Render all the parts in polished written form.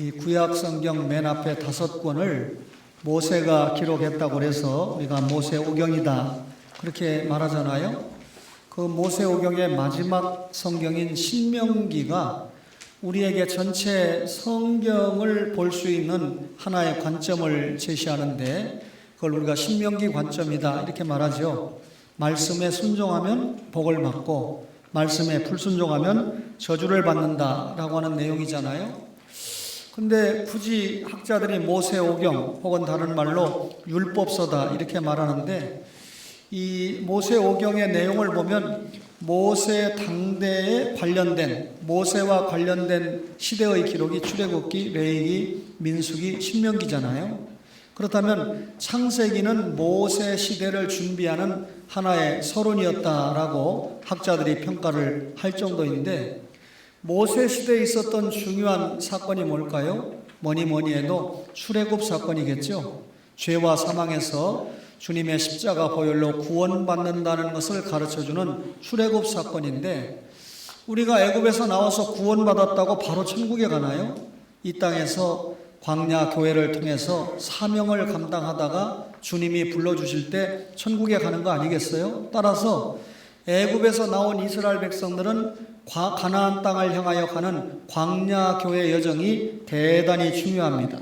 이 구약 성경 맨 앞에 5권을 모세가 기록했다고 해서 우리가 모세오경이다 그렇게 말하잖아요. 그 모세오경의 마지막 성경인 신명기가 우리에게 전체 성경을 볼 수 있는 하나의 관점을 제시하는데 그걸 우리가 신명기 관점이다 이렇게 말하죠. 말씀에 순종하면 복을 받고 말씀에 불순종하면 저주를 받는다라고 하는 내용이잖아요. 근데 굳이 학자들이 모세오경 혹은 다른 말로 율법서다 이렇게 말하는데 이 모세오경의 내용을 보면 모세 당대에 관련된 모세와 관련된 시대의 기록이 출애굽기, 레위기, 민수기, 신명기잖아요. 그렇다면 창세기는 모세 시대를 준비하는 하나의 서론이었다라고 학자들이 평가를 할 정도인데 모세 시대에 있었던 중요한 사건이 뭘까요? 뭐니 해도 출애굽 사건이겠죠. 죄와 사망에서 주님의 십자가 보혈로 구원받는다는 것을 가르쳐주는 출애굽 사건인데 우리가 애굽에서 나와서 구원받았다고 바로 천국에 가나요? 이 땅에서 광야 교회를 통해서 사명을 감당하다가 주님이 불러주실 때 천국에 가는 거 아니겠어요? 따라서 애굽에서 나온 이스라엘 백성들은 가나안 땅을 향하여 가는 광야 교회 여정이 대단히 중요합니다.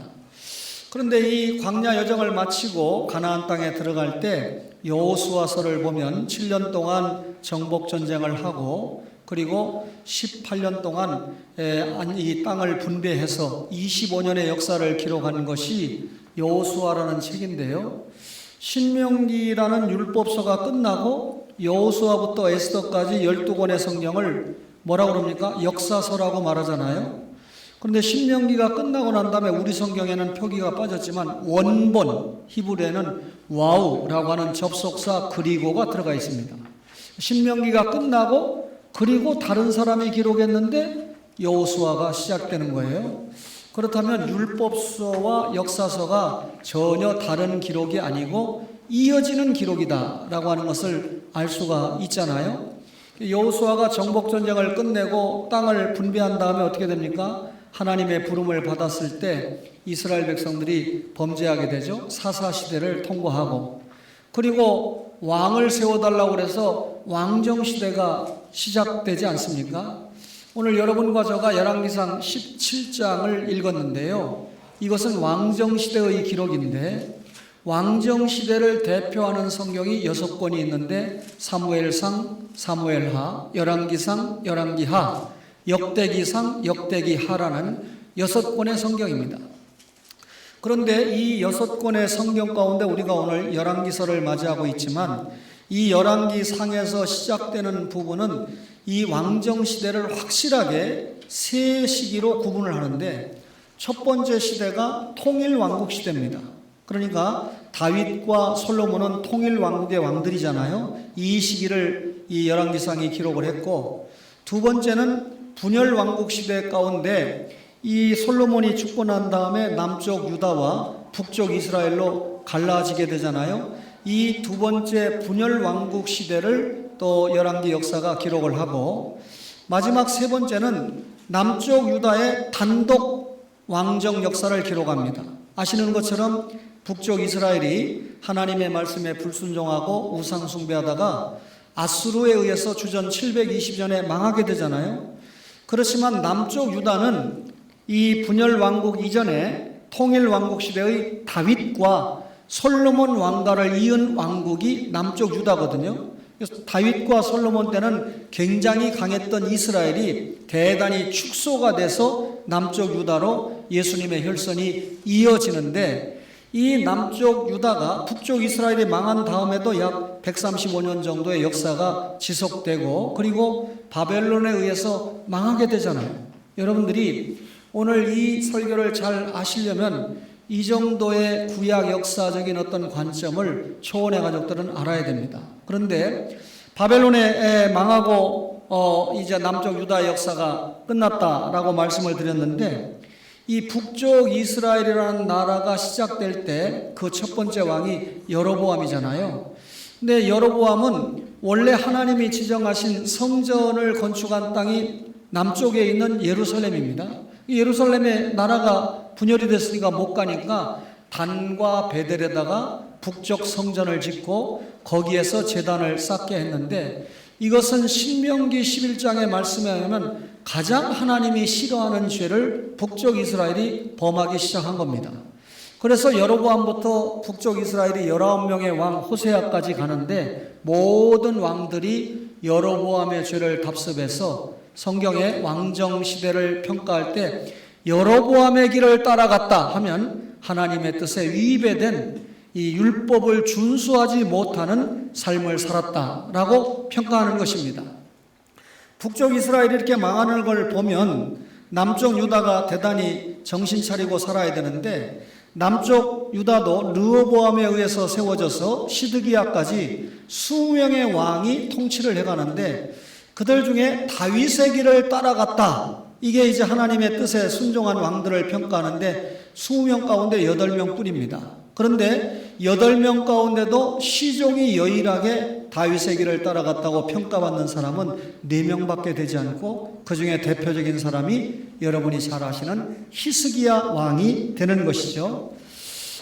그런데 이 광야 여정을 마치고 가나안 땅에 들어갈 때 여호수아서를 보면 7년 동안 정복 전쟁을 하고 그리고 18년 동안 이 땅을 분배해서 25년의 역사를 기록한 것이 여호수아라는 책인데요. 신명기라는 율법서가 끝나고 여호수아부터 에스더까지 12권의 성경을 뭐라고 그럽니까? 역사서라고 말하잖아요. 그런데 신명기가 끝나고 난 다음에 우리 성경에는 표기가 빠졌지만 원본 히브리에는 와우라고 하는 접속사 그리고가 들어가 있습니다. 신명기가 끝나고 그리고 다른 사람이 기록했는데 여호수아가 시작되는 거예요. 그렇다면 율법서와 역사서가 전혀 다른 기록이 아니고 이어지는 기록이다라고 하는 것을 알 수가 있잖아요. 여호수아가 정복전쟁을 끝내고 땅을 분배한 다음에 어떻게 됩니까? 하나님의 부름을 받았을 때 이스라엘 백성들이 범죄하게 되죠. 사사시대를 통과하고 그리고 왕을 세워달라고 해서 왕정시대가 시작되지 않습니까? 오늘 여러분과 저가 열왕기상 17장을 읽었는데요. 이것은 왕정시대의 기록인데 왕정시대를 대표하는 성경이 6권이 있는데 사무엘상, 사무엘하, 열왕기상, 열왕기하, 역대기상, 역대기하라는 6권의 성경입니다. 그런데 이 6권의 성경 가운데 우리가 오늘 열왕기서를 맞이하고 있지만 이 열왕기상에서 시작되는 부분은 이 왕정시대를 확실하게 세 시기로 구분을 하는데 첫 번째 시대가 통일왕국 시대입니다. 그러니까 다윗과 솔로몬은 통일왕국의 왕들이잖아요. 이 시기를 이 열왕기상이 기록을 했고 두 번째는 분열왕국 시대 가운데 이 솔로몬이 죽고 난 다음에 남쪽 유다와 북쪽 이스라엘로 갈라지게 되잖아요. 이 두 번째 분열왕국 시대를 또 열왕기 역사가 기록을 하고 마지막 세 번째는 남쪽 유다의 단독 왕정 역사를 기록합니다. 아시는 것처럼 북쪽 이스라엘이 하나님의 말씀에 불순종하고 우상 숭배하다가 아수르에 의해서 주전 720년에 망하게 되잖아요. 그렇지만 남쪽 유다는 이 분열왕국 이전에 통일왕국 시대의 다윗과 솔로몬 왕가를 이은 왕국이 남쪽 유다거든요. 그래서 다윗과 솔로몬 때는 굉장히 강했던 이스라엘이 대단히 축소가 돼서 남쪽 유다로 예수님의 혈선이 이어지는데 이 남쪽 유다가 북쪽 이스라엘이 망한 다음에도 약 135년 정도의 역사가 지속되고 그리고 바벨론에 의해서 망하게 되잖아요. 여러분들이 오늘 이 설교를 잘 아시려면 이 정도의 구약 역사적인 어떤 관점을 초원의 가족들은 알아야 됩니다. 그런데 바벨론에 망하고 이제 남쪽 유다 역사가 끝났다라고 말씀을 드렸는데 이 북쪽 이스라엘이라는 나라가 시작될 때 그 첫 번째 왕이 여로보암이잖아요. 근데 여로보암은 원래 하나님이 지정하신 성전을 건축한 땅이 남쪽에 있는 예루살렘입니다. 예루살렘의 나라가 분열이 됐으니까 못 가니까 단과 베델에다가 북쪽 성전을 짓고 거기에서 제단을 쌓게 했는데, 이것은 신명기 11장의 말씀에 의하면 가장 하나님이 싫어하는 죄를 북쪽 이스라엘이 범하기 시작한 겁니다. 그래서 여로보암부터 북쪽 이스라엘이 19명의 왕 호세아까지 가는데, 모든 왕들이 여로보암의 죄를 답습해서 성경의 왕정 시대를 평가할 때 여로보암의 길을 따라갔다 하면 하나님의 뜻에 위배된 이 율법을 준수하지 못하는 삶을 살았다라고 평가하는 것입니다. 북쪽 이스라엘이 이렇게 망하는 걸 보면 남쪽 유다가 대단히 정신 차리고 살아야 되는데, 남쪽 유다도 르호보암에 의해서 세워져서 시드기야까지 수명의 왕이 통치를 해가는데, 그들 중에 다윗의 길을 따라갔다, 이게 이제 하나님의 뜻에 순종한 왕들을 평가하는데 20명 가운데 8명 뿐입니다. 그런데 8명 가운데도 시종이 유일하게 다윗의 길을 따라갔다고 평가받는 사람은 4명밖에 되지 않고, 그 중에 대표적인 사람이 여러분이 잘 아시는 히스기야 왕이 되는 것이죠.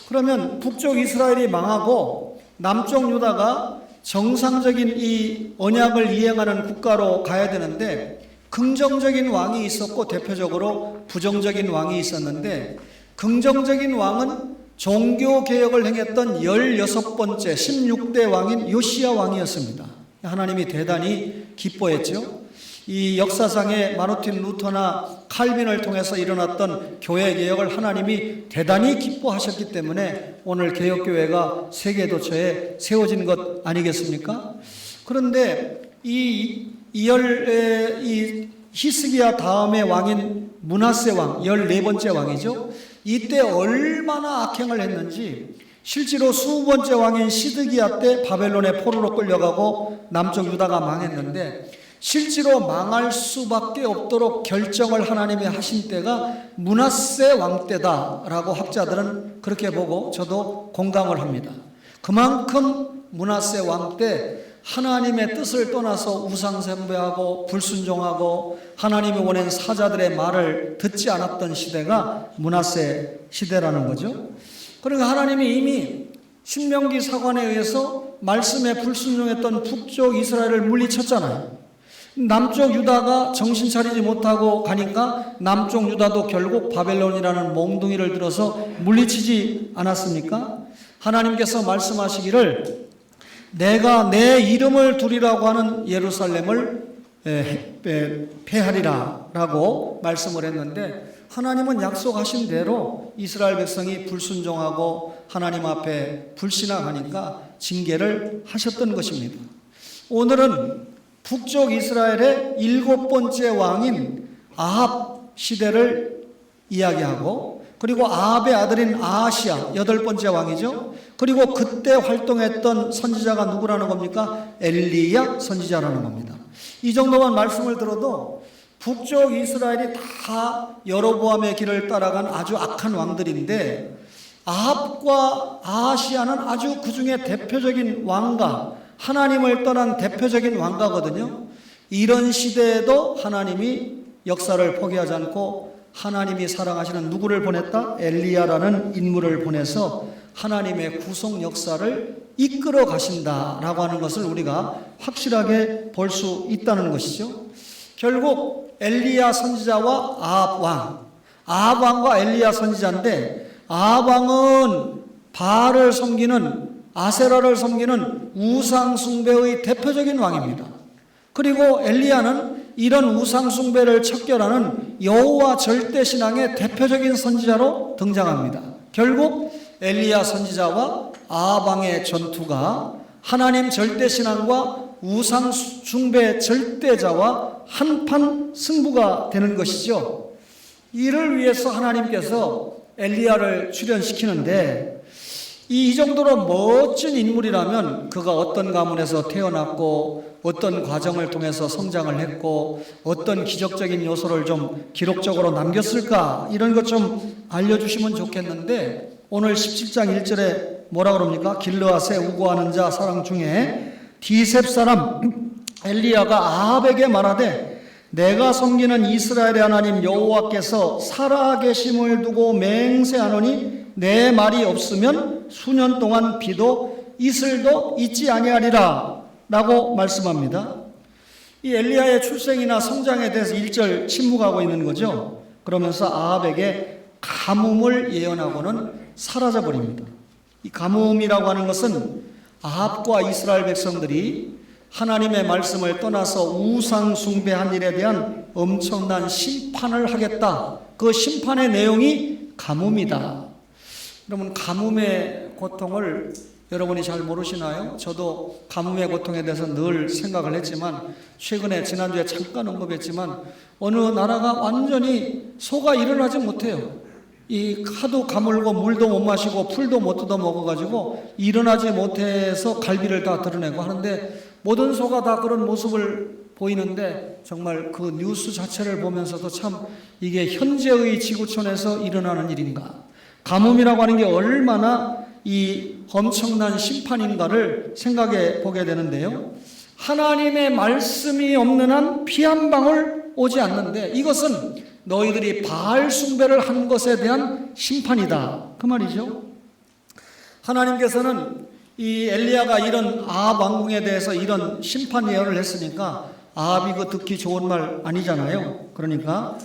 그러면 북쪽 이스라엘이 망하고 남쪽 유다가 정상적인 이 언약을 이행하는 국가로 가야 되는데, 긍정적인 왕이 있었고 대표적으로 부정적인 왕이 있었는데, 긍정적인 왕은 종교개혁을 행했던 16번째 16대 왕인 요시야 왕이었습니다. 하나님이 대단히 기뻐했죠. 이 역사상의 마르틴 루터나 칼빈을 통해서 일어났던 교회개혁을 하나님이 대단히 기뻐하셨기 때문에 오늘 개혁교회가 세계도처에 세워진 것 아니겠습니까? 그런데 이 히스기야 다음의 왕인 므낫세 왕, 14번째 왕이죠. 이때 얼마나 악행을 했는지, 실제로 20번째 왕인 시드기야 때 바벨론의 포로로 끌려가고 남쪽 유다가 망했는데, 실제로 망할 수밖에 없도록 결정을 하나님이 하신 때가 므낫세 왕 때다라고 학자들은 그렇게 보고 저도 공감을 합니다. 그만큼 므낫세 왕 때 하나님의 뜻을 떠나서 우상숭배하고 불순종하고 하나님이 보낸 사자들의 말을 듣지 않았던 시대가 므낫세 시대라는 거죠. 그러니까 하나님이 이미 신명기 사관에 의해서 말씀에 불순종했던 북쪽 이스라엘을 물리쳤잖아요. 남쪽 유다가 정신 차리지 못하고 가니까 남쪽 유다도 결국 바벨론이라는 몽둥이를 들어서 물리치지 않았습니까? 하나님께서 말씀하시기를 내가 내 이름을 두리라고 하는 예루살렘을 폐하리라 라고 말씀을 했는데, 하나님은 약속하신 대로 이스라엘 백성이 불순종하고 하나님 앞에 불신앙하니까 징계를 하셨던 것입니다. 오늘은 북쪽 이스라엘의 7번째 왕인 아합 시대를 이야기하고, 그리고 아합의 아들인 아하시야 8번째 왕이죠. 그리고 그때 활동했던 선지자가 누구라는 겁니까? 엘리야 선지자라는 겁니다. 이 정도만 말씀을 들어도 북쪽 이스라엘이 다 여로보암의 길을 따라간 아주 악한 왕들인데, 아합과 아하시야는 아주 그 중에 대표적인 왕가, 하나님을 떠난 대표적인 왕가거든요. 이런 시대에도 하나님이 역사를 포기하지 않고 하나님이 사랑하시는 누구를 보냈다? 엘리야라는 인물을 보내서 하나님의 구속 역사를 이끌어 가신다라고 하는 것을 우리가 확실하게 볼 수 있다는 것이죠. 결국 엘리야 선지자와 아합 왕과 엘리야 선지자인데, 아합 왕은 바알을 섬기는, 아세라를 섬기는 우상 숭배의 대표적인 왕입니다. 그리고 엘리야는 이런 우상 숭배를 척결하는 여호와 절대 신앙의 대표적인 선지자로 등장합니다. 결국 엘리야 선지자와 아합 왕의 전투가 하나님 절대 신앙과 우상 숭배 절대자와 한판 승부가 되는 것이죠. 이를 위해서 하나님께서 엘리야를 출현시키는데, 이 정도로 멋진 인물이라면 그가 어떤 가문에서 태어났고 어떤 과정을 통해서 성장을 했고 어떤 기적적인 요소를 좀 기록적으로 남겼을까, 이런 것 좀 알려주시면 좋겠는데, 오늘 17장 1절에 뭐라 그럽니까? 길르앗에 우고하는 자 사람 중에 디셉 사람 엘리야가 아합에게 말하되 내가 섬기는 이스라엘의 하나님 여호와께서 살아계심을 두고 맹세하노니 내 말이 없으면 수년 동안 비도 이슬도 있지 아니하리라 라고 말씀합니다. 이 엘리야의 출생이나 성장에 대해서 1절 침묵하고 있는 거죠. 그러면서 아합에게 가뭄을 예언하고는 사라져버립니다. 이 가뭄이라고 하는 것은 아합과 이스라엘 백성들이 하나님의 말씀을 떠나서 우상 숭배한 일에 대한 엄청난 심판을 하겠다. 그 심판의 내용이 가뭄이다. 여러분, 가뭄의 고통을 여러분이 잘 모르시나요? 저도 가뭄의 고통에 대해서 늘 생각을 했지만 최근에 지난주에 잠깐 언급했지만 어느 나라가 완전히 소가 일어나지 못해요. 이 하도 가물고 물도 못 마시고 풀도 못 뜯어 먹어가지고 일어나지 못해서 갈비를 다 드러내고 하는데 모든 소가 다 그런 모습을 보이는데 정말 그 뉴스 자체를 보면서도 참 이게 현재의 지구촌에서 일어나는 일인가, 가뭄이라고 하는 게 얼마나 이 엄청난 심판인가를 생각해 보게 되는데요. 하나님의 말씀이 없는 한 피 한 방울 오지 않는데 이것은 너희들이 바알 숭배를 한 것에 대한 심판이다, 그 말이죠. 하나님께서는 이 엘리야가 이런 아합 왕궁에 대해서 이런 심판 예언을 했으니까 아합이 그 듣기 좋은 말 아니잖아요. 그러니까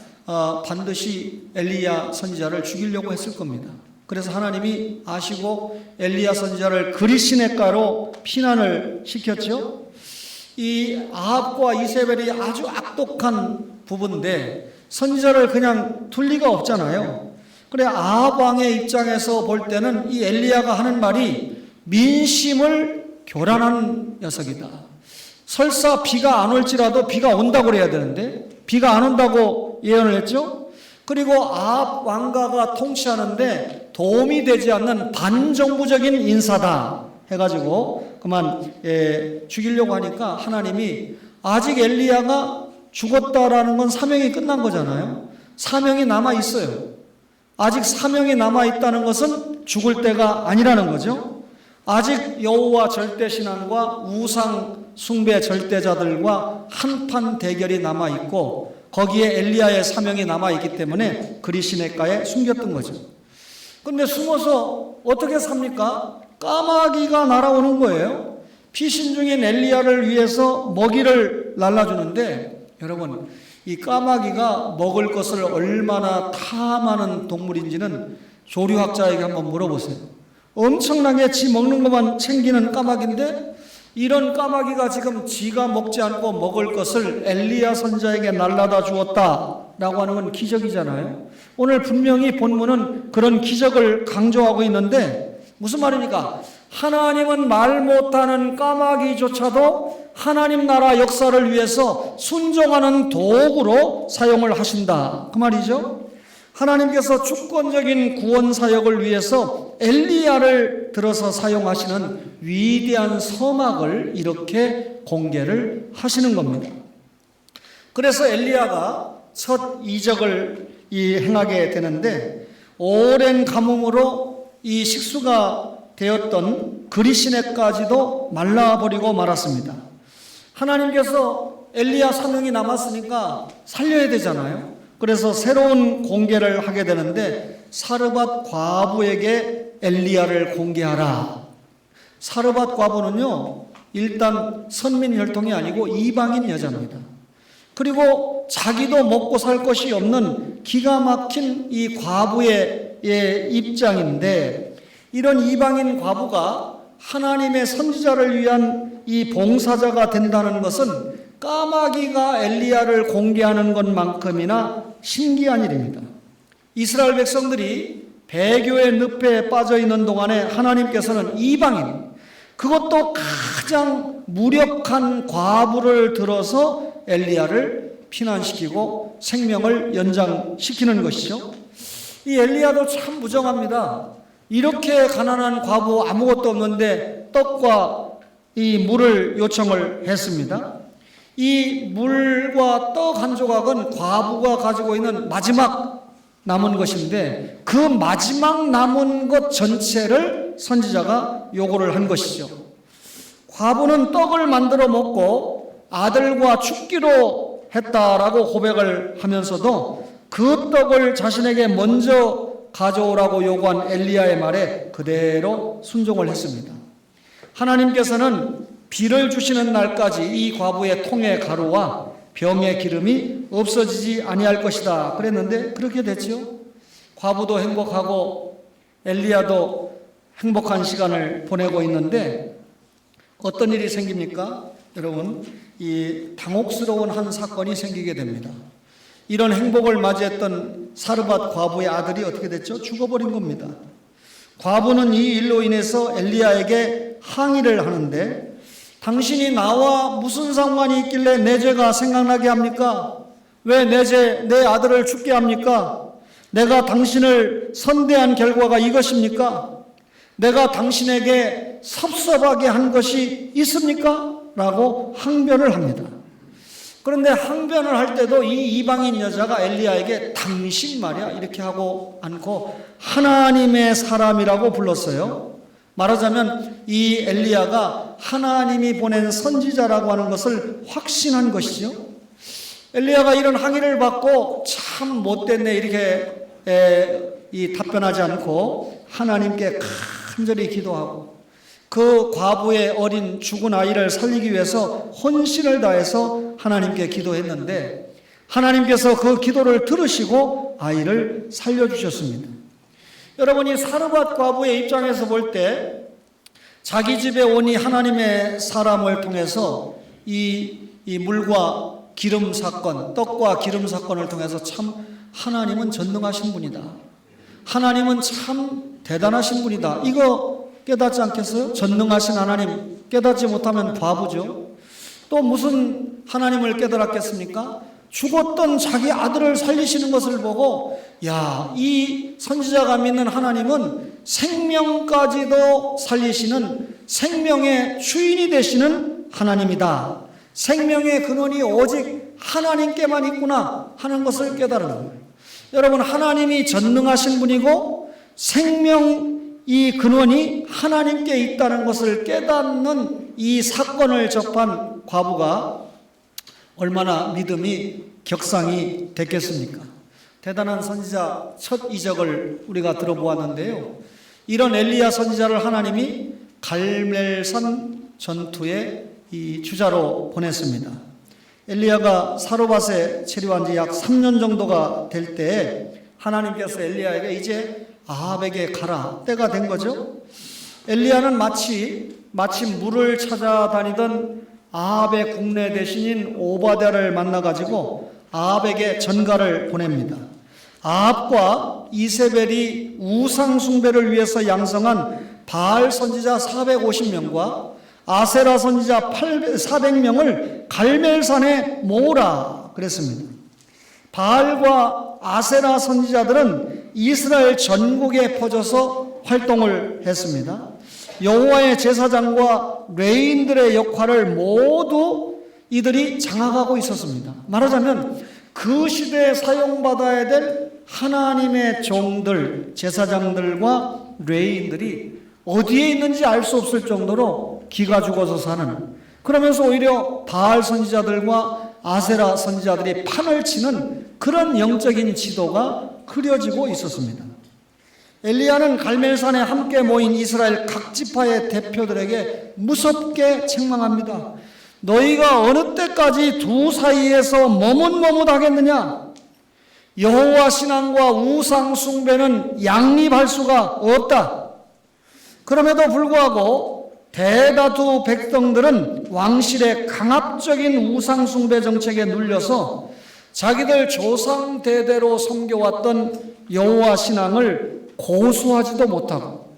반드시 엘리야 선지자를 죽이려고 했을 겁니다. 그래서 하나님이 아시고 엘리야 선지자를 그리시네가로 피난을 시켰죠. 이 아합과 이세벨이 아주 악독한 부부인데 선지자를 그냥 둘 리가 없잖아요. 그래, 아합 왕의 입장에서 볼 때는 이 엘리야가 하는 말이 민심을 교란하는 녀석이다. 설사 비가 안 올지라도 비가 온다고 그래야 되는데 비가 안 온다고 예언을 했죠. 그리고 아합 왕가가 통치하는데 도움이 되지 않는 반정부적인 인사다 해가지고 그만 죽이려고 하니까 하나님이 아직 엘리야가 죽었다라는 건 사명이 끝난 거잖아요. 사명이 남아있어요. 아직 사명이 남아있다는 것은 죽을 때가 아니라는 거죠. 아직 여호와 절대신앙과 우상 숭배 절대자들과 한판 대결이 남아있고 거기에 엘리야의 사명이 남아있기 때문에 그리시네가에 숨겼던 거죠. 근데 숨어서 어떻게 삽니까? 까마귀가 날아오는 거예요. 피신 중인 엘리야를 위해서 먹이를 날라주는데 여러분, 이 까마귀가 먹을 것을 얼마나 탐하는 동물인지는 조류학자에게 한번 물어보세요. 엄청나게 지 먹는 것만 챙기는 까마귀인데 이런 까마귀가 지금 지가 먹지 않고 먹을 것을 엘리야 선지자에게 날라다 주었다라고 하는 건 기적이잖아요. 오늘 분명히 본문은 그런 기적을 강조하고 있는데 무슨 말입니까? 하나님은 말 못하는 까마귀조차도 하나님 나라 역사를 위해서 순종하는 도구로 사용을 하신다, 그 말이죠. 하나님께서 주권적인 구원 사역을 위해서 엘리야를 들어서 사용하시는 위대한 서막을 이렇게 공개를 하시는 겁니다. 그래서 엘리야가 첫 이적을 행하게 되는데 오랜 가뭄으로 이 식수가 되었던 그리시네까지도 말라버리고 말았습니다. 하나님께서 엘리야 사명이 남았으니까 살려야 되잖아요. 그래서 새로운 공개를 하게 되는데 사르밧 과부에게 엘리야를 공개하라. 사르밧 과부는요, 일단 선민 혈통이 아니고 이방인 여자입니다. 그리고 자기도 먹고 살 것이 없는 기가 막힌 이 과부의 입장인데 이런 이방인 과부가 하나님의 선지자를 위한 이 봉사자가 된다는 것은 까마귀가 엘리야를 공개하는 것만큼이나 신기한 일입니다. 이스라엘 백성들이 배교의 늪에 빠져 있는 동안에 하나님께서는 이방인, 그것도 가장 무력한 과부를 들어서 엘리야를 피난시키고 생명을 연장시키는 것이죠. 이 엘리야도 참 무정합니다. 이렇게 가난한 과부 아무것도 없는데 떡과 이 물을 요청을 했습니다. 이 물과 떡 한 조각은 과부가 가지고 있는 마지막 남은 것인데 그 마지막 남은 것 전체를 선지자가 요구를 한 것이죠. 과부는 떡을 만들어 먹고 아들과 죽기로 했다라고 고백을 하면서도 그 떡을 자신에게 먼저 가져오라고 요구한 엘리야의 말에 그대로 순종을 했습니다. 하나님께서는 비를 주시는 날까지 이 과부의 통의 가루와 병의 기름이 없어지지 아니할 것이다 그랬는데 그렇게 됐죠. 과부도 행복하고 엘리야도 행복한 시간을 보내고 있는데 어떤 일이 생깁니까? 여러분, 이 당혹스러운 한 사건이 생기게 됩니다. 이런 행복을 맞이했던 사르밧 과부의 아들이 어떻게 됐죠? 죽어버린 겁니다. 과부는 이 일로 인해서 엘리야에게 항의를 하는데 당신이 나와 무슨 상관이 있길래 내 죄가 생각나게 합니까? 왜 내 아들을 죽게 합니까? 내가 당신을 선대한 결과가 이것입니까? 내가 당신에게 섭섭하게 한 것이 있습니까? 라고 항변을 합니다. 그런데 항변을 할 때도 이 이방인 여자가 엘리야에게 당신 말이야 이렇게 하고 않고 하나님의 사람이라고 불렀어요. 말하자면 이 엘리야가 하나님이 보낸 선지자라고 하는 것을 확신한 것이죠. 엘리야가 이런 항의를 받고 참 못됐네 이렇게 답변하지 않고 하나님께 간절히 기도하고 그 과부의 어린 죽은 아이를 살리기 위해서 혼신을 다해서 하나님께 기도했는데 하나님께서 그 기도를 들으시고 아이를 살려주셨습니다. 여러분이 사르밧 과부의 입장에서 볼 때 자기 집에 오니 하나님의 사람을 통해서 이 물과 기름 사건, 떡과 기름 사건을 통해서 참 하나님은 전능하신 분이다. 하나님은 참 대단하신 분이다. 이거 깨닫지 않겠어요? 전능하신 하나님 깨닫지 못하면 바보죠. 또 무슨 하나님을 깨달았겠습니까? 죽었던 자기 아들을 살리시는 것을 보고 야, 이 선지자가 믿는 하나님은 생명까지도 살리시는 생명의 주인이 되시는 하나님이다. 생명의 근원이 오직 하나님께만 있구나 하는 것을 깨달은 거예요. 여러분, 하나님이 전능하신 분이고 생명 이 근원이 하나님께 있다는 것을 깨닫는 이 사건을 접한 과부가 얼마나 믿음이 격상이 됐겠습니까? 대단한 선지자 첫 이적을 우리가 들어보았는데요. 이런 엘리야 선지자를 하나님이 갈멜산 전투의 이 주자로 보냈습니다. 엘리야가 사르밧에 체류한 지 약 3년 정도가 될 때 하나님께서 엘리야에게 이제 아합에게 가라 때가 된 거죠. 엘리야는 마치 물을 찾아다니던 아합의 국내 대신인 오바댜를 만나가지고 아합에게 전가를 보냅니다. 아합과 이세벨이 우상 숭배를 위해서 양성한 바알 선지자 450명과 아세라 선지자 400명을 갈멜산에 모으라 그랬습니다. 바알과 아세라 선지자들은 이스라엘 전국에 퍼져서 활동을 했습니다. 여호와의 제사장과 레인들의 역할을 모두 이들이 장악하고 있었습니다. 말하자면 그 시대에 사용받아야 될 하나님의 종들, 제사장들과 레인들이 어디에 있는지 알 수 없을 정도로 기가 죽어서 사는, 그러면서 오히려 바알 선지자들과 아세라 선지자들이 판을 치는 그런 영적인 지도가 그려지고 있었습니다. 엘리야는 갈멜산에 함께 모인 이스라엘 각 지파의 대표들에게 무섭게 책망합니다. 너희가 어느 때까지 두 사이에서 머뭇머뭇하겠느냐? 여호와 신앙과 우상 숭배는 양립할 수가 없다. 그럼에도 불구하고 대다수 백성들은 왕실의 강압적인 우상 숭배 정책에 눌려서 자기들 조상 대대로 섬겨왔던 여호와 신앙을 고수하지도 못하고,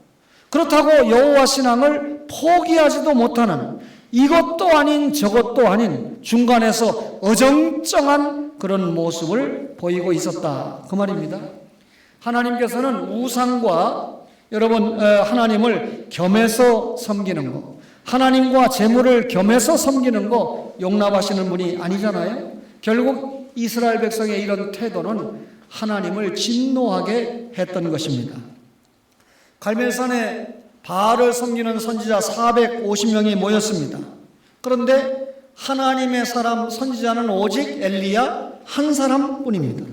그렇다고 여호와 신앙을 포기하지도 못하는, 이것도 아닌 저것도 아닌 중간에서 어정쩡한 그런 모습을 보이고 있었다 그 말입니다. 하나님께서는 우상과 하나님을 겸해서 섬기는 거, 하나님과 재물을 겸해서 섬기는 거 용납하시는 분이 아니잖아요. 결국 이스라엘 백성의 이런 태도는 하나님을 진노하게 했던 것입니다. 갈멜산에 바알을 섬기는 선지자 450명이 모였습니다. 그런데 하나님의 사람 선지자는 오직 엘리야 한 사람뿐입니다.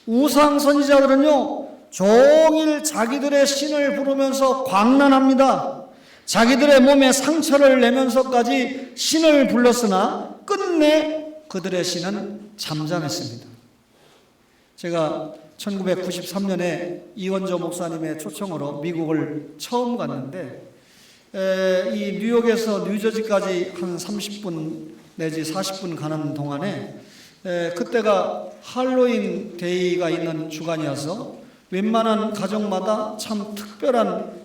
우상 선지자들은요, 종일 자기들의 신을 부르면서 광란합니다. 자기들의 몸에 상처를 내면서까지 신을 불렀으나 끝내 그들의 신은 잠잠했습니다. 제가 1993년에 이원조 목사님의 초청으로 미국을 처음 갔는데, 이 뉴욕에서 뉴저지까지 한 30분 내지 40분 가는 동안에 그때가 할로윈 데이가 있는 주간이어서 웬만한 가정마다 참 특별한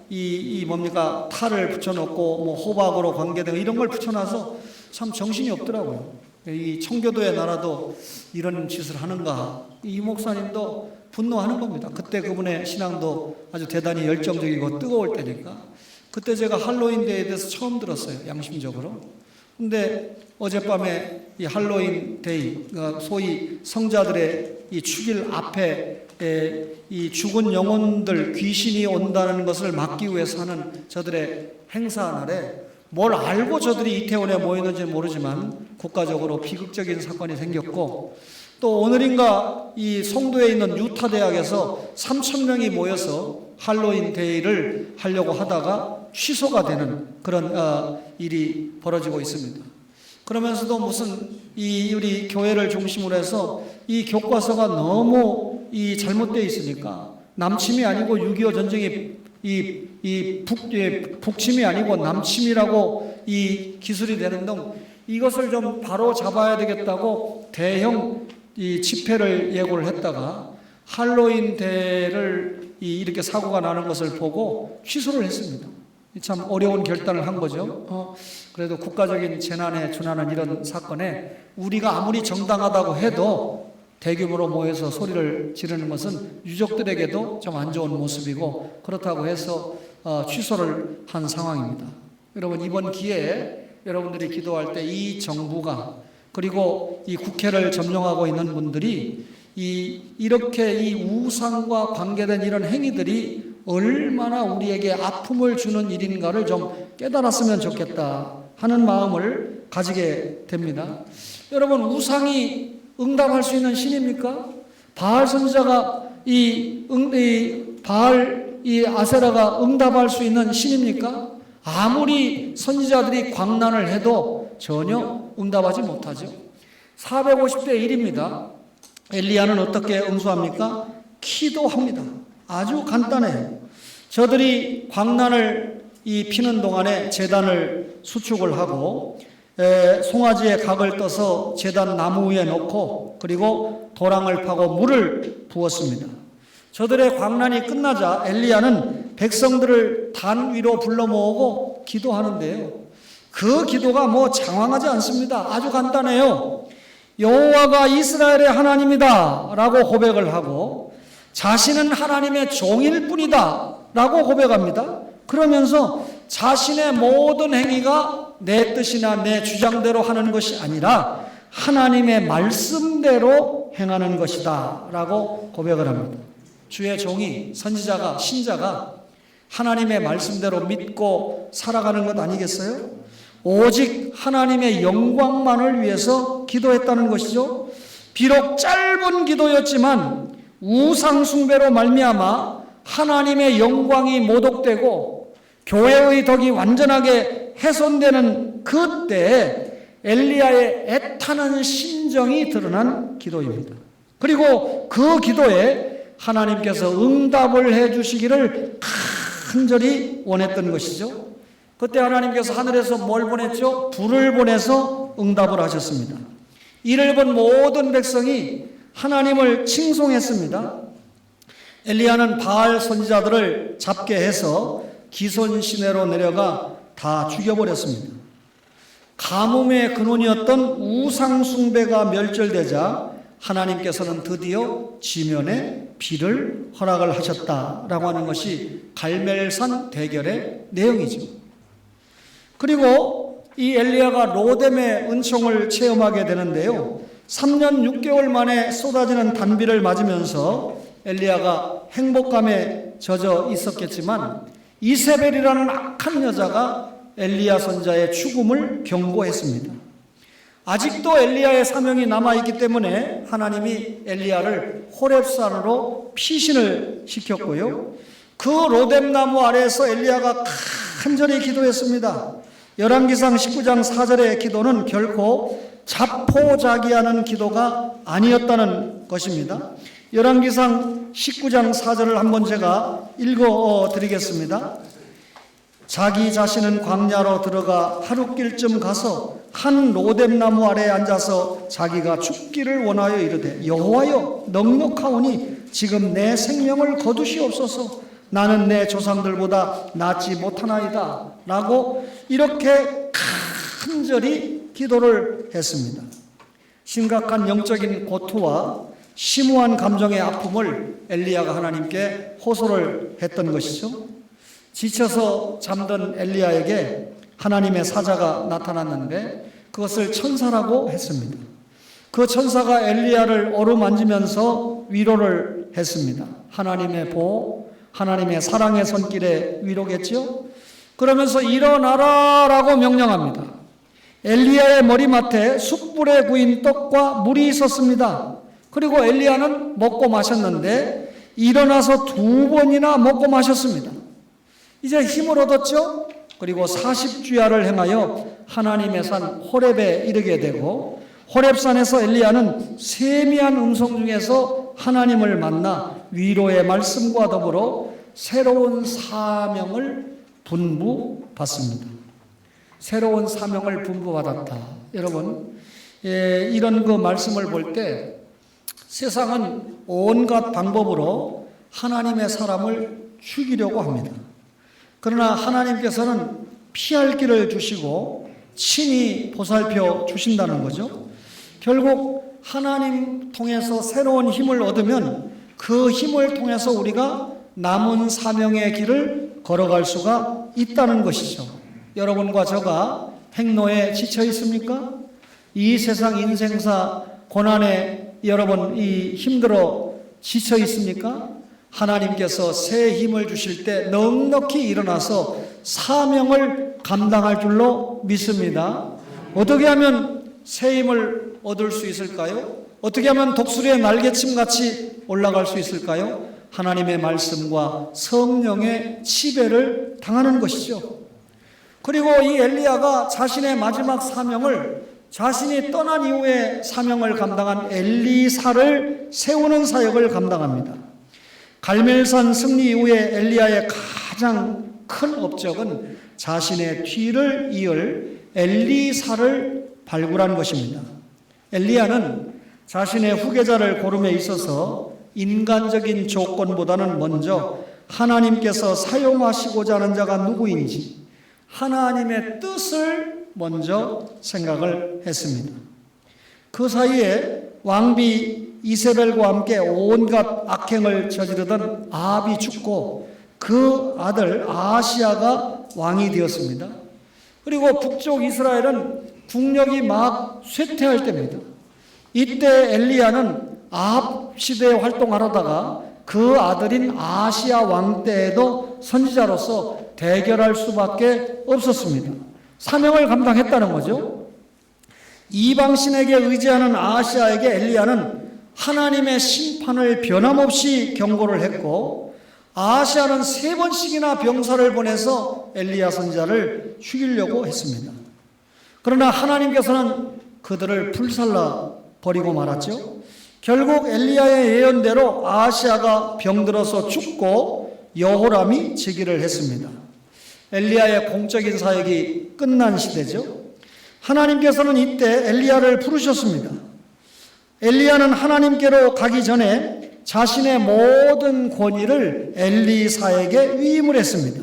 뭡니까 탈을 붙여놓고 뭐 호박으로 관계되고 이런 걸 붙여놔서 참 정신이 없더라고요. 이 청교도의 나라도 이런 짓을 하는가. 이 목사님도 분노하는 겁니다. 그때 그분의 신앙도 아주 대단히 열정적이고 뜨거울 때니까. 그때 제가 할로윈 데이에 대해서 처음 들었어요, 양심적으로. 근데 어젯밤에 이 할로윈 데이, 소위 성자들의 이 축일 앞에 이 죽은 영혼들, 귀신이 온다는 것을 막기 위해서 하는 저들의 행사 날에 뭘 알고 저들이 이태원에 모였는지 모르지만 국가적으로 비극적인 사건이 생겼고, 또 오늘인가 이 송도에 있는 유타 대학에서 3,000명이 모여서 할로윈 데이를 하려고 하다가 취소가 되는 그런 일이 벌어지고 있습니다. 그러면서도 무슨 우리 교회를 중심으로 해서 이 교과서가 너무 잘못되어 있으니까 남침이 아니고 6.25 전쟁이 북침이 아니고 남침이라고 이 기술이 되는 등 이것을 좀 바로 잡아야 되겠다고 대형 집회를 예고를 했다가 할로윈 대를 이렇게 사고가 나는 것을 보고 취소를 했습니다. 참 어려운 결단을 한 거죠. 그래도 국가적인 재난에 준하는 이런 사건에 우리가 아무리 정당하다고 해도 대규모로 모여서 소리를 지르는 것은 유족들에게도 좀 안 좋은 모습이고, 그렇다고 해서 취소를 한 상황입니다. 여러분, 이번 기회에 여러분들이 기도할 때 이 정부가, 그리고 이 국회를 점령하고 있는 분들이 이렇게 이 우상과 관계된 이런 행위들이 얼마나 우리에게 아픔을 주는 일인가를 좀 깨달았으면 좋겠다 하는 마음을 가지게 됩니다. 여러분, 우상이 응답할 수 있는 신입니까? 바알 선지자가 바알 아세라가 응답할 수 있는 신입니까? 아무리 선지자들이 광난을 해도 전혀 응답하지 못하죠. 450대 1입니다. 엘리야는 어떻게 응수합니까? 기도합니다. 아주 간단해요. 저들이 광난을 피는 동안에 제단을 수축을 하고 송아지의 각을 떠서 제단 나무 위에 놓고 그리고 도랑을 파고 물을 부었습니다. 저들의 광난이 끝나자 엘리야는 백성들을 단 위로 불러 모으고 기도하는데요. 그 기도가 뭐 장황하지 않습니다. 아주 간단해요. 여호와가 이스라엘의 하나님이다 라고 고백을 하고 자신은 하나님의 종일 뿐이다 라고 고백합니다. 그러면서 자신의 모든 행위가 내 뜻이나 내 주장대로 하는 것이 아니라 하나님의 말씀대로 행하는 것이다 라고 고백을 합니다. 주의 종이, 선지자가, 신자가 하나님의 말씀대로 믿고 살아가는 것 아니겠어요? 오직 하나님의 영광만을 위해서 기도했다는 것이죠. 비록 짧은 기도였지만 우상 숭배로 말미암아 하나님의 영광이 모독되고 교회의 덕이 완전하게 훼손되는 그때에 엘리야의 애타는 심정이 드러난 기도입니다. 그리고 그 기도에 하나님께서 응답을 해 주시기를 간절히 원했던 것이죠. 그때 하나님께서 하늘에서 뭘 보냈죠? 불을 보내서 응답을 하셨습니다. 이를 본 모든 백성이 하나님을 칭송했습니다. 엘리야는 바알 선지자들을 잡게 해서 기손 시내로 내려가 다 죽여버렸습니다. 가뭄의 근원이었던 우상 숭배가 멸절되자 하나님께서는 드디어 지면에 비를 허락을 하셨다라고 하는 것이 갈멜산 대결의 내용이죠. 그리고 이 엘리야가 로뎀의 은총을 체험하게 되는데요. 3년 6개월 만에 쏟아지는 단비를 맞으면서 엘리야가 행복감에 젖어 있었겠지만 이세벨이라는 악한 여자가 엘리야 선자의 죽음을 경고했습니다. 아직도 엘리야의 사명이 남아있기 때문에 하나님이 엘리야를 호렙산으로 피신을 시켰고요. 그 로뎀나무 아래에서 엘리야가 간절히 기도했습니다. 열왕기상 19장 4절의 기도는 결코 자포자기하는 기도가 아니었다는 것입니다. 열왕기상 19장 4절을 한번 제가 읽어 드리겠습니다. 자기 자신은 광야로 들어가 하룻길쯤 가서 한 로뎀나무 아래에 앉아서 자기가 죽기를 원하여 이르되 여호와여 넉넉하오니 지금 내 생명을 거두시옵소서. 나는 내 조상들보다 낫지 못하나이다 라고 이렇게 간절히 기도를 했습니다. 심각한 영적인 고통과 심오한 감정의 아픔을 엘리야가 하나님께 호소를 했던 것이죠. 지쳐서 잠든 엘리야에게 하나님의 사자가 나타났는데 그것을 천사라고 했습니다. 그 천사가 엘리야를 어루만지면서 위로를 했습니다. 하나님의 보호, 하나님의 사랑의 손길의 위로겠죠. 그러면서 일어나라 라고 명령합니다. 엘리야의 머리맡에 숯불에 구인 떡과 물이 있었습니다. 그리고 엘리야는 먹고 마셨는데 일어나서 2번이나 먹고 마셨습니다. 이제 힘을 얻었죠. 그리고 40주야를 행하여 하나님의 산 호렙에 이르게 되고 호렙산에서 엘리야는 세미한 음성 중에서 하나님을 만나 위로의 말씀과 더불어 새로운 사명을 분부받습니다. 새로운 사명을 분부받았다. 여러분, 이런 그 말씀을 볼 때 세상은 온갖 방법으로 하나님의 사람을 죽이려고 합니다. 그러나 하나님께서는 피할 길을 주시고 친히 보살펴 주신다는 거죠. 결국 하나님 통해서 새로운 힘을 얻으면 그 힘을 통해서 우리가 남은 사명의 길을 걸어갈 수가 있다는 것이죠. 여러분과 저가 행로에 지쳐 있습니까? 이 세상 인생사 고난에 여러분 힘들어 지쳐 있습니까? 하나님께서 새 힘을 주실 때 넉넉히 일어나서 사명을 감당할 줄로 믿습니다. 어떻게 하면 새 힘을 얻을 수 있을까요? 어떻게 하면 독수리의 날개침같이 올라갈 수 있을까요? 하나님의 말씀과 성령의 지배를 당하는 것이죠. 그리고 이 엘리야가 자신의 마지막 사명을 자신이 떠난 이후에 사명을 감당한 엘리사를 세우는 사역을 감당합니다. 갈멜산 승리 이후에 엘리야의 가장 큰 업적은 자신의 뒤를 이을 엘리사를 발굴한 것입니다. 엘리야는 자신의 후계자를 고름에 있어서 인간적인 조건보다는 먼저 하나님께서 사용하시고자 하는 자가 누구인지 하나님의 뜻을 먼저 생각을 했습니다. 그 사이에 왕비 이세벨과 함께 온갖 악행을 저지르던 아합이 죽고 그 아들 아하시야가 왕이 되었습니다. 그리고 북쪽 이스라엘은 국력이 막 쇠퇴할 때입니다. 이때 엘리야는 아합 시대에 활동하려다가 그 아들인 아하시야 왕 때에도 선지자로서 대결할 수밖에 없었습니다. 사명을 감당했다는 거죠. 이방신에게 의지하는 아하시야에게 엘리야는 하나님의 심판을 변함없이 경고를 했고 아하시야는 3번씩이나 병사를 보내서 엘리야 선지자를 죽이려고 했습니다. 그러나 하나님께서는 그들을 불살라 버리고 말았죠. 결국 엘리야의 예언대로 아하시야가 병들어서 죽고 여호람이 즉위를 했습니다. 엘리야의 공적인 사역이 끝난 시대죠. 하나님께서는 이때 엘리야를 부르셨습니다. 엘리야는 하나님께로 가기 전에 자신의 모든 권위를 엘리사에게 위임을 했습니다.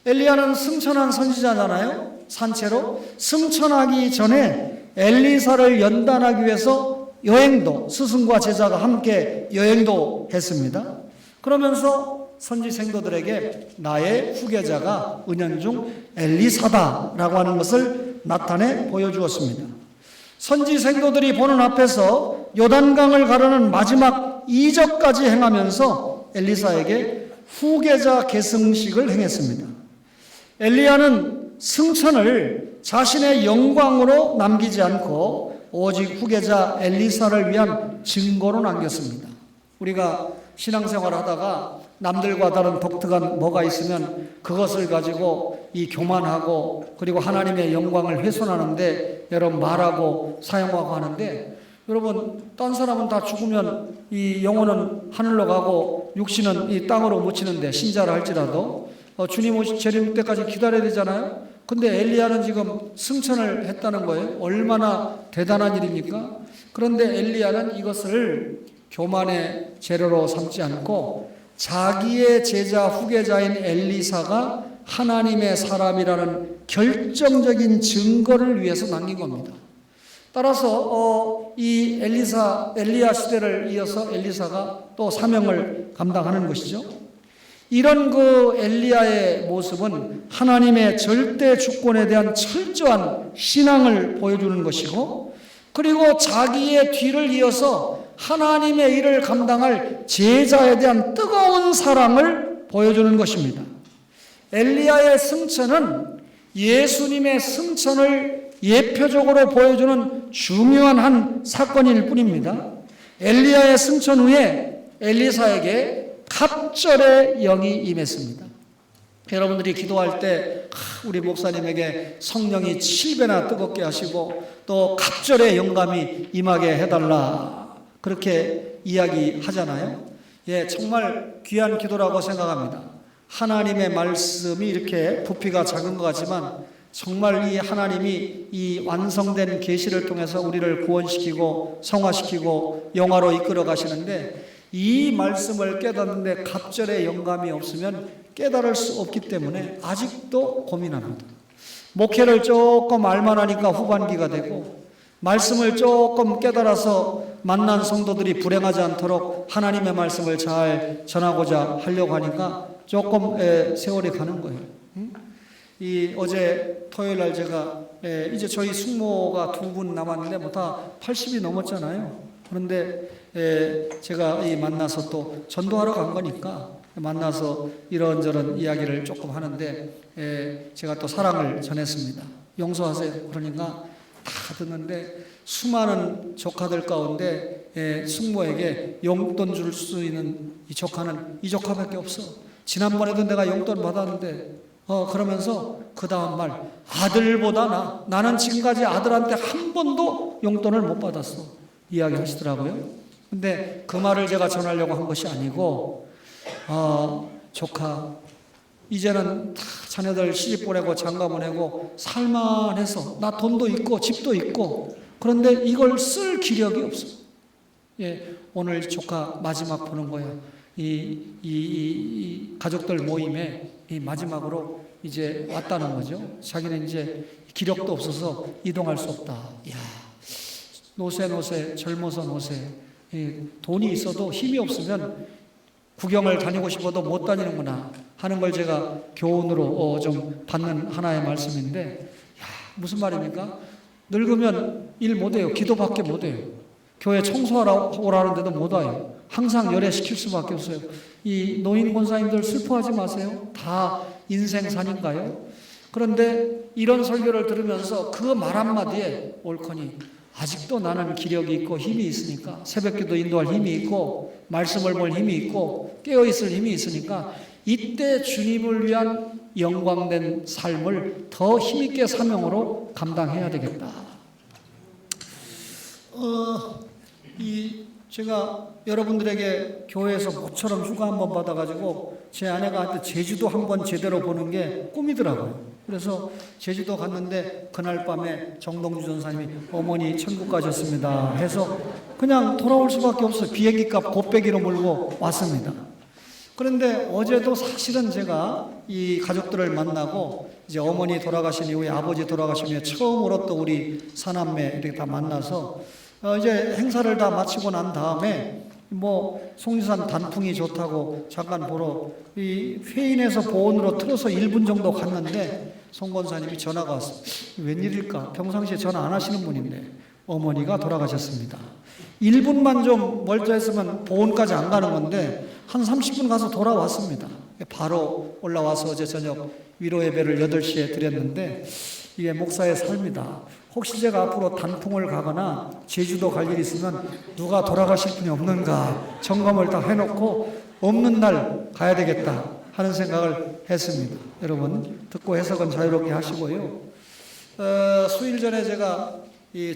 엘리야는 승천한 선지자잖아요. 산채로 승천하기 전에 엘리사를 연단하기 위해서 여행도, 스승과 제자가 함께 여행도 했습니다. 그러면서 선지 생도들에게 나의 후계자가 은연중 엘리사다라고 하는 것을 나타내 보여주었습니다. 선지 생도들이 보는 앞에서 요단강을 가르는 마지막 이적까지 행하면서 엘리사에게 후계자 계승식을 행했습니다. 엘리야는 승천을 자신의 영광으로 남기지 않고 오직 후계자 엘리사를 위한 증거로 남겼습니다. 우리가 신앙생활 하다가 남들과 다른 독특한 뭐가 있으면 그것을 가지고 이 교만하고 그리고 하나님의 영광을 훼손하는데 여러분 말하고 사용하고 하는데, 여러분 딴 사람은 다 죽으면 이 영혼은 하늘로 가고 육신은 이 땅으로 묻히는데, 신자라 할지라도 주님 오실 재림 때까지 기다려야 되잖아요. 근데 엘리야는 지금 승천을 했다는 거예요. 얼마나 대단한 일입니까? 그런데 엘리야는 이것을 교만의 재료로 삼지 않고 자기의 제자 후계자인 엘리사가 하나님의 사람이라는 결정적인 증거를 위해서 남긴 겁니다. 따라서 이 엘리야 시대를 이어서 엘리사가 또 사명을 감당하는 것이죠. 이런 그 엘리야의 모습은 하나님의 절대 주권에 대한 철저한 신앙을 보여주는 것이고, 그리고 자기의 뒤를 이어서 하나님의 일을 감당할 제자에 대한 뜨거운 사랑을 보여주는 것입니다. 엘리야의 승천은 예수님의 승천을 예표적으로 보여주는 중요한 한 사건일 뿐입니다. 엘리야의 승천 후에 엘리사에게 갑절의 영이 임했습니다. 여러분들이 기도할 때 우리 목사님에게 성령이 7배나 뜨겁게 하시고 또 갑절의 영감이 임하게 해달라, 그렇게 이야기하잖아요. 예, 정말 귀한 기도라고 생각합니다. 하나님의 말씀이 이렇게 부피가 작은 것 같지만 정말 이 하나님이 이 완성된 계시를 통해서 우리를 구원시키고 성화시키고 영화로 이끌어 가시는데, 이 말씀을 깨닫는데 갑절의 영감이 없으면 깨달을 수 없기 때문에 아직도 고민합니다. 목회를 조금 알만하니까 후반기가 되고, 말씀을 조금 깨달아서 만난 성도들이 불행하지 않도록 하나님의 말씀을 잘 전하고자 하려고 하니까 조금 세월이 가는 거예요. 이 어제 토요일 날 제가 이제 저희 숙모가 2분 남았는데 뭐 다 80이 넘었잖아요. 그런데 제가 이 만나서 또 전도하러 간 거니까 만나서 이런저런 이야기를 조금 하는데 제가 또 사랑을 전했습니다. 용서하세요. 그러니까 다 듣는데 수많은 조카들 가운데 숙모에게 용돈 줄 수 있는 이 조카는 이 조카밖에 없어. 지난번에도 내가 용돈 받았는데 그러면서 그 다음 말, 아들보다 나는 지금까지 아들한테 한 번도 용돈을 못 받았어, 이야기 하시더라고요. 근데 그 말을 제가 전하려고 한 것이 아니고, 조카 이제는 다 자녀들 시집 보내고 장가 보내고 살만해서 나 돈도 있고 집도 있고, 그런데 이걸 쓸 기력이 없어. 예, 오늘 조카 마지막 보는 거예요. 이 가족들 모임에 이 마지막으로 이제 왔다는 거죠. 자기는 이제 기력도 없어서 이동할 수 없다. 이야, 노세 젊어서 노세. 돈이 있어도 힘이 없으면 구경을 다니고 싶어도 못 다니는구나 하는 걸 제가 교훈으로 좀 받는 하나의 말씀인데, 야, 무슨 말입니까? 늙으면 일 못해요. 기도밖에 못해요. 교회 청소하러 오라는데도 못 와요. 항상 열애시킬 수밖에 없어요. 이 노인 권사님들 슬퍼하지 마세요. 다 인생산인가요? 그런데 이런 설교를 들으면서 그 말 한마디에 옳거니 아직도 나는 기력이 있고 힘이 있으니까, 새벽기도 인도할 힘이 있고 말씀을 볼 힘이 있고 깨어있을 힘이 있으니까 이때 주님을 위한 영광된 삶을 더 힘있게 사명으로 감당해야 되겠다. 제가 여러분들에게 교회에서 모처럼 휴가 한번 받아가지고 제 아내가 한테 제주도 한번 제대로 보는 게 꿈이더라고요. 그래서 제주도 갔는데 그날 밤에 정동주 전사님이 어머니 천국 가셨습니다 해서 그냥 돌아올 수밖에 없어요. 비행기값 곱빼기로 몰고 왔습니다. 그런데 어제도 사실은 제가 이 가족들을 만나고 이제 어머니 돌아가신 이후에 아버지 돌아가신 이후에 처음으로 또 우리 사남매 이렇게 다 만나서 이제 행사를 다 마치고 난 다음에 뭐 속리산 단풍이 좋다고 잠깐 보러 이 회인에서 보온으로 틀어서 1분 정도 갔는데 송 권사님이 전화가 왔어요. 웬일일까? 평상시에 전화 안 하시는 분인데 어머니가 돌아가셨습니다. 1분만 좀 멀쩡했으면 보온까지 안 가는 건데 한 30분 가서 돌아왔습니다. 바로 올라와서 어제 저녁 위로 예배를 8시에 드렸는데 이게 목사의 삶이다. 혹시 제가 앞으로 단풍을 가거나 제주도 갈 일이 있으면 누가 돌아가실 분이 없는가 점검을 다 해놓고 없는 날 가야 되겠다 하는 생각을 했습니다. 여러분 듣고 해석은 자유롭게 하시고요. 수일 전에 제가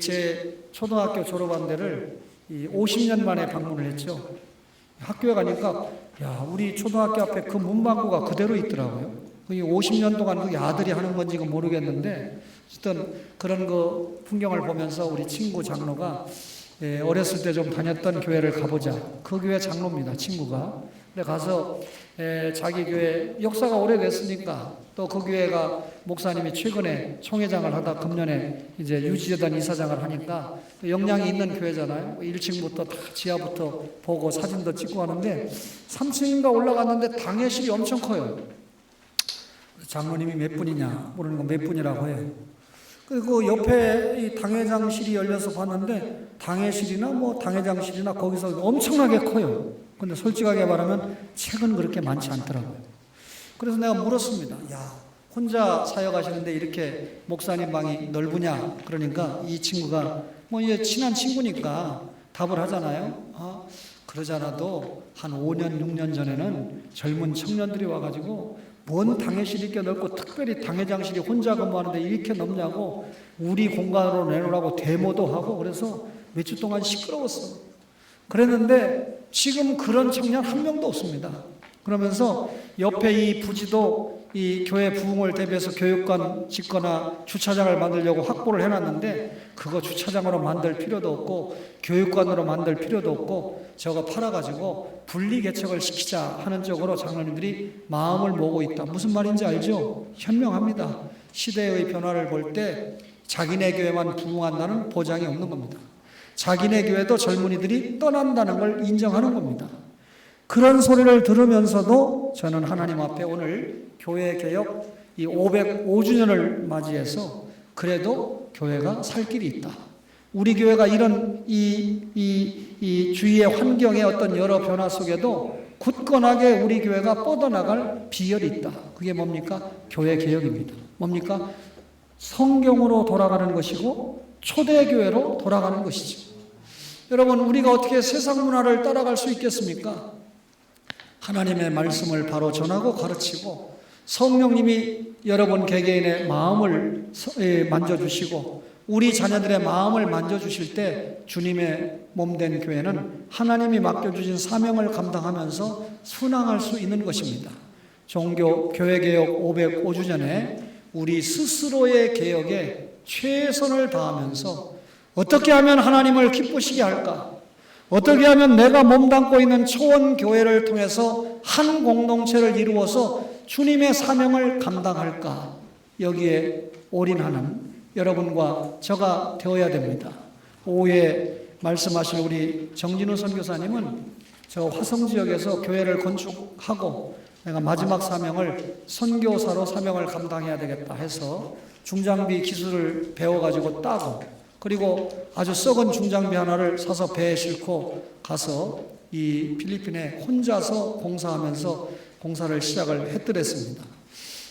제 초등학교 졸업한 데를 50년 만에 방문을 했죠. 학교에 가니까 우리 초등학교 앞에 그 문방구가 그대로 있더라고요. 50년 동안 그게 아들이 하는 건지 모르겠는데 어쨌든 그런 그 풍경을 보면서 우리 친구 장로가 어렸을 때 좀 다녔던 교회를 가보자. 그 교회 장로입니다. 친구가. 근데 가서 자기 교회 역사가 오래됐으니까 또 그 교회가 목사님이 최근에 총회장을 하다 금년에 이제 유지재단 이사장을 하니까 역량이 있는 교회잖아요. 1층부터 다 지하부터 보고 사진도 찍고 하는데 3층인가 올라갔는데 당회실이 엄청 커요. 장로님이 몇 분이냐 모르는 건 몇 분이라고 해요. 그리고 옆에 이 당회장실이 열려서 봤는데 당회실이나 뭐 당회장실이나 거기서 엄청나게 커요. 근데 솔직하게 말하면 책은 그렇게 많지 않더라고요. 그래서 내가 물었습니다. 혼자 사역하시는데 이렇게 목사님 방이 넓으냐? 그러니까 이 친구가 뭐 이제 친한 친구니까 답을 하잖아요. 그러지 않아도 한 5년, 6년 전에는 젊은 청년들이 와가지고 뭔 당회실이 이렇게 넓고 특별히 당회장실이 혼자 근무하는데 이렇게 넓냐고 우리 공간으로 내놓으라고 데모도 하고 그래서 몇 주 동안 시끄러웠어. 그랬는데 지금 그런 청년 한 명도 없습니다. 그러면서 옆에 이 부지도 이 교회 부흥을 대비해서 교육관 짓거나 주차장을 만들려고 확보를 해놨는데 그거 주차장으로 만들 필요도 없고 교육관으로 만들 필요도 없고 저거 팔아가지고 분리 개척을 시키자 하는 쪽으로 장로님들이 마음을 모으고 있다. 무슨 말인지 알죠? 현명합니다. 시대의 변화를 볼 때 자기네 교회만 부흥한다는 보장이 없는 겁니다. 자기네 교회도 젊은이들이 떠난다는 걸 인정하는 겁니다. 그런 소리를 들으면서도 저는 하나님 앞에 오늘 교회 개혁 이 505주년을 맞이해서 그래도 교회가 살 길이 있다. 우리 교회가 이런 이 주위의 환경의 어떤 여러 변화 속에도 굳건하게 우리 교회가 뻗어나갈 비결이 있다. 그게 뭡니까? 교회 개혁입니다. 뭡니까? 성경으로 돌아가는 것이고 초대교회로 돌아가는 것이죠. 여러분 우리가 어떻게 세상 문화를 따라갈 수 있겠습니까? 하나님의 말씀을 바로 전하고 가르치고 성령님이 여러분 개개인의 마음을 만져주시고 우리 자녀들의 마음을 만져주실 때 주님의 몸된 교회는 하나님이 맡겨주신 사명을 감당하면서 순항할 수 있는 것입니다. 종교 교회개혁 505주년에 우리 스스로의 개혁에 최선을 다하면서 어떻게 하면 하나님을 기쁘시게 할까? 어떻게 하면 내가 몸담고 있는 초원교회를 통해서 한 공동체를 이루어서 주님의 사명을 감당할까? 여기에 올인하는 여러분과 저가 되어야 됩니다. 오후에 말씀하신 우리 정진우 선교사님은 저 화성지역에서 교회를 건축하고 내가 마지막 사명을 선교사로 사명을 감당해야 되겠다 해서 중장비 기술을 배워가지고 따고 그리고 아주 썩은 중장비 하나를 사서 배에 싣고 가서 이 필리핀에 혼자서 공사하면서 공사를 시작을 했더랬습니다.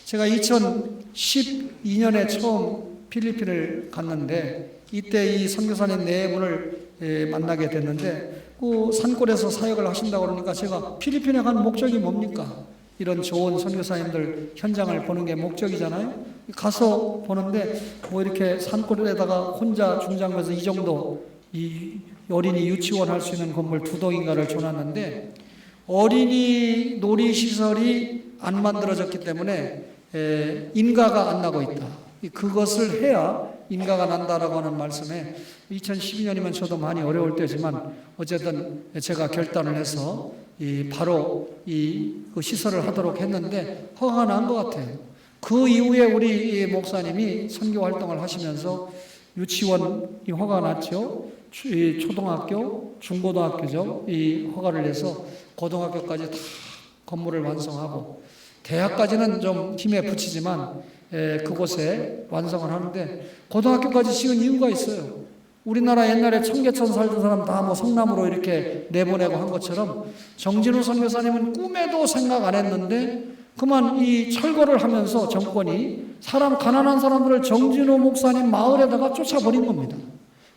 제가 2012년에 처음 필리핀을 갔는데 이때 이 선교사님 네 분을 만나게 됐는데 그 산골에서 사역을 하신다고 그러니까 제가 필리핀에 간 목적이 뭡니까? 이런 좋은 선교사님들 현장을 보는 게 목적이잖아요. 가서 보는데 뭐 이렇게 산골에다가 혼자 중장비에서 이 정도 이 어린이 유치원 할 수 있는 건물 2동인가를 줘놨는데 어린이 놀이시설이 안 만들어졌기 때문에 인가가 안 나고 있다. 그것을 해야 인가가 난다라고 하는 말씀에 2012년이면 저도 많이 어려울 때지만 어쨌든 제가 결단을 해서 바로 그 시설을 하도록 했는데 허가가 난 것 같아요. 그 이후에 우리 목사님이 선교 활동을 하시면서 유치원이 허가가 났죠. 초등학교, 중고등학교죠. 이 허가를 내서 고등학교까지 다 건물을 완성하고 대학까지는 좀 힘에 붙이지만 그곳에 완성을 하는데 고등학교까지 지은 이유가 있어요. 우리나라 옛날에 청계천 살던 사람 다 뭐 성남으로 이렇게 내보내고 한 것처럼 정진우 선교사님은 꿈에도 생각 안 했는데 그만 이 철거를 하면서 정권이 가난한 사람들을 정진호 목사님 마을에다가 쫓아버린 겁니다.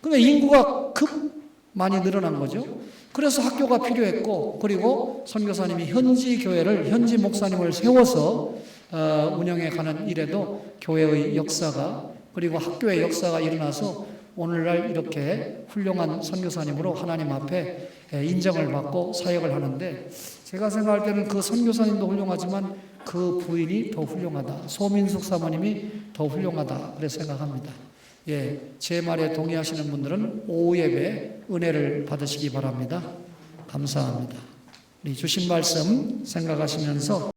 그러니까 인구가 많이 늘어난 거죠. 그래서 학교가 필요했고, 그리고 선교사님이 현지 목사님을 세워서 운영해 가는 일에도 교회의 역사가, 그리고 학교의 역사가 일어나서 오늘날 이렇게 훌륭한 선교사님으로 하나님 앞에 인정을 받고 사역을 하는데, 제가 생각할 때는 그 선교사님도 훌륭하지만 그 부인이 더 훌륭하다. 소민숙 사모님이 더 훌륭하다. 그래 생각합니다. 제 말에 동의하시는 분들은 오후 예배 은혜를 받으시기 바랍니다. 감사합니다. 우리 주신 말씀 생각하시면서